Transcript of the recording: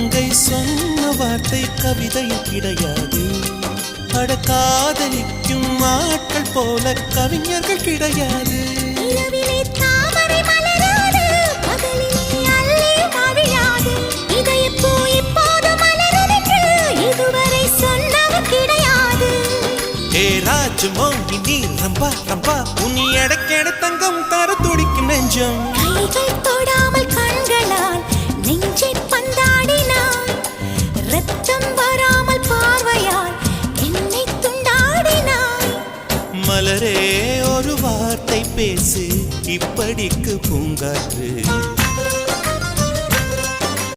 மங்கை சொன்ன வார்த்தை கவிதையில் கிடையாது. அட காதலிக்கும் ஆட்கள் போல கவிஞர்கள் கிடையாது. ராஜமோகினி ரம்பா ரம்பா உன்னை எடக்கெட தங்கம் தர துடிக்கும் நெஞ்சம். கைகள் தொடாமல் கண்களால் நெஞ்சை பந்தாடினாய். ரத்தம் வராமல் பார்வையால் என்னை துண்டாடினாய். மலரே ஒரு வார்த்தை பேசு இப்படிக்கு பூங்காற்று.